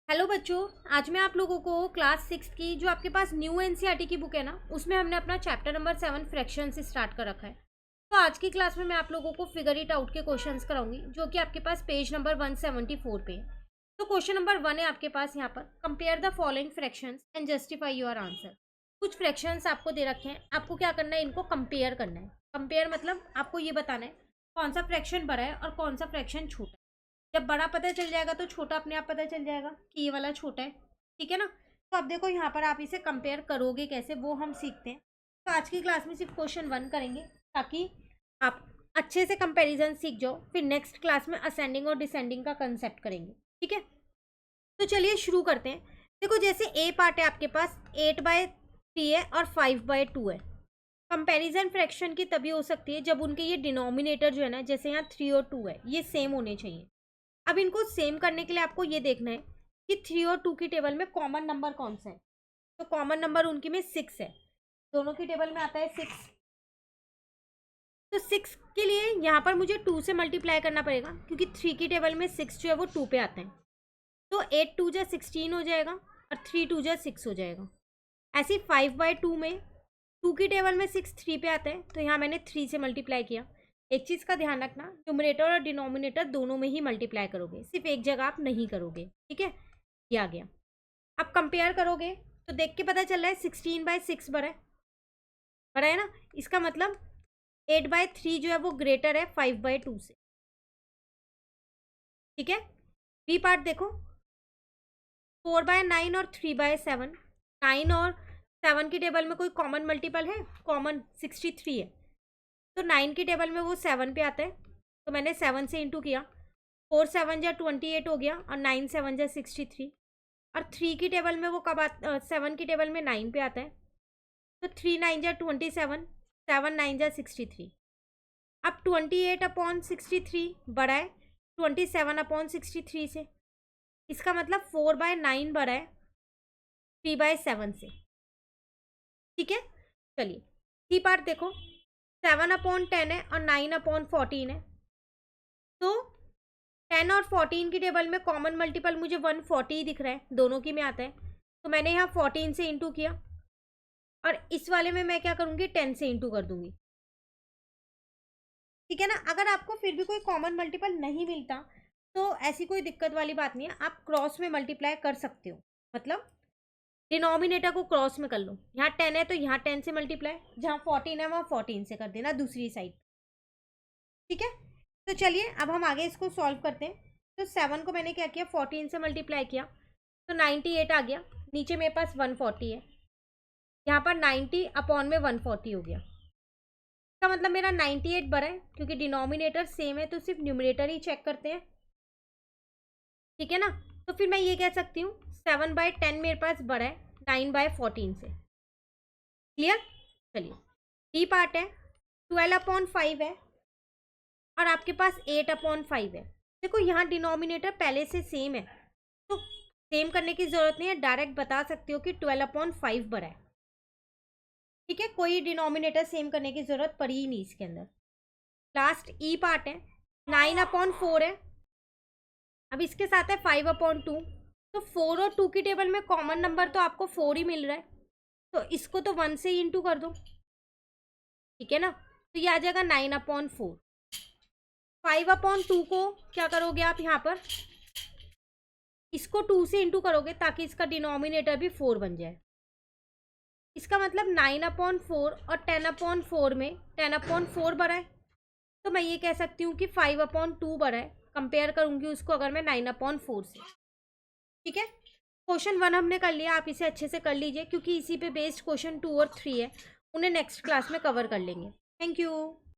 Hello बच्चों, आज मैं आप लोगों को क्लास 6 की जो आपके पास न्यू एनसीईआरटी की बुक है ना, उसमें हमने अपना चैप्टर नंबर 7 फ्रैक्शन से स्टार्ट कर रखा है। तो आज की क्लास में मैं आप लोगों को फिगर इट आउट के क्वेश्चंस कराऊंगी, जो कि आपके पास पेज नंबर 174 पे है। तो क्वेश्चन नंबर 1 है आपके पास यहाँ पर, compare the following fractions and justify your answer. कुछ फ्रैक्शंस आपको दे रखे हैं, आपको क्या करना है, इनको कंपेयर करना है। कंपेयर मतलब आपको ये बताना है कौन सा फ्रैक्शन बड़ा है और कौन सा फ्रैक्शन छोटा है। जब बड़ा पता चल जाएगा तो छोटा अपने आप पता चल जाएगा कि ये वाला छोटा है। ठीक है ना। तो अब देखो यहाँ पर आप इसे कंपेयर करोगे कैसे, वो हम सीखते हैं। तो आज की क्लास में सिर्फ क्वेश्चन 1 करेंगे, ताकि आप अच्छे से कंपैरिजन सीख जाओ। फिर नेक्स्ट क्लास में असेंडिंग और डिसेंडिंग का कंसेप्ट करेंगे। ठीक है, तो चलिए शुरू करते हैं। देखो, जैसे ए पार्ट है आपके पास, 8/3 है और 5/2 है। कंपैरिजन फ्रैक्शन की तभी हो सकती है जब उनके ये डिनोमिनेटर जो है ना, जैसे यहाँ 3 और 2 है, ये सेम होने चाहिए। अब इनको सेम करने के लिए आपको ये देखना है कि 3 और 2 की टेबल में कॉमन नंबर कौन सा है। तो कॉमन नंबर उनकी में 6 है, दोनों की टेबल में आता है 6। तो 6 के लिए यहाँ पर मुझे 2 से मल्टीप्लाई करना पड़ेगा, क्योंकि 3 की टेबल में 6 जो है वो 2 पे आते हैं। तो 8 2 जा 16 हो जाएगा और 3 2 जा 6 हो जाएगा। ऐसे ही 5/2 में 2 की टेबल में 6 3 पे आता है, तो यहाँ मैंने 3 से मल्टीप्लाई किया। एक चीज़ का ध्यान रखना, न्यूमरेटर और डिनोमिनेटर दोनों में ही मल्टीप्लाई करोगे, सिर्फ एक जगह आप नहीं करोगे। ठीक है, ये आ गया। अब कंपेयर करोगे तो देख के पता चल रहा है 16/6 बड़ा है, बड़ा है ना। इसका मतलब 8/3 जो है वो ग्रेटर है 5/2 से। ठीक है, बी पार्ट देखो, 4/9 और 3/7। 9 और 7 की टेबल में कोई कॉमन मल्टीपल है? कॉमन 63 है, तो 9 की टेबल में वो 7 पे आता है, तो मैंने 7 से इंटू किया। 4 7 जा 28 हो गया और 9 7 जा 63। और 3 की टेबल में वो कब 7 की टेबल में 9 पे आता है, तो 3 9 जा 27, 7 9 जा 63। अब 28/63 बड़ा है 27/63 से। इसका मतलब 4/9 बड़ा है 3/7 से। ठीक है, चलिए सी पार्ट देखो, 7/10 है और 9/14 है। तो 10 और 14 की टेबल में कॉमन मल्टीपल मुझे 140 ही दिख रहा है, दोनों की में आता है, तो मैंने यहाँ 14 से इंटू किया। और इस वाले में मैं क्या करूँगी, 10 से इंटू कर दूंगी। ठीक है ना। अगर आपको फिर भी कोई कॉमन मल्टीपल नहीं मिलता तो ऐसी कोई दिक्कत वाली बात नहीं है, आप क्रॉस में मल्टीप्लाई कर सकते हो। मतलब डिनोमिनेटर को क्रॉस में कर लो, यहाँ 10 है तो यहाँ 10 से मल्टीप्लाई, जहाँ 14 है वहाँ 14 से कर देना दूसरी साइड। ठीक है, तो चलिए अब हम आगे इसको सॉल्व करते हैं। तो 7 को मैंने क्या किया, 14 से मल्टीप्लाई किया, तो 98 आ गया। नीचे मेरे पास 140 है, यहाँ पर 90/140 हो गया। इसका मतलब मेरा 98 बड़ा है, क्योंकि डिनोमिनेटर सेम है तो सिर्फ न्यूमरेटर ही चेक करते हैं। ठीक है ना। तो फिर मैं ये कह सकती हूँ 7/10 मेरे पास बड़ा है 9/14 से। क्लियर। चलिए डी पार्ट है, 12/5 है और आपके पास 8/5 है। देखो यहाँ डिनोमिनेटर पहले से सेम है, तो सेम करने की जरूरत नहीं है, डायरेक्ट बता सकते हो कि 12/5 बड़ा है। ठीक है, कोई डिनोमिनेटर सेम करने की जरूरत पड़ी ही नहीं इसके अंदर। लास्ट ई पार्ट है, 9/4 है। अब इसके साथ है 5/2। तो 4 और 2 की टेबल में कॉमन नंबर तो आपको 4 ही मिल रहा है, तो इसको तो 1 से ही इंटू कर दो। ठीक है ना, तो ये आ जाएगा 9/4। 5/2 को क्या करोगे आप, यहाँ पर इसको 2 से इंटू करोगे ताकि इसका डिनोमिनेटर भी 4 बन जाए। इसका मतलब 9/4 और 10/4 में 10/4 बड़ा है, तो मैं ये कह सकती हूँ कि 5/2 बड़ा है। कंपेयर करूंगी उसको अगर मैं 9/4 से। ठीक है, क्वेश्चन 1 हमने कर लिया, आप इसे अच्छे से कर लीजिए, क्योंकि इसी पे बेस्ड क्वेश्चन 2 और 3 है, उन्हें नेक्स्ट क्लास में कवर कर लेंगे। Thank you.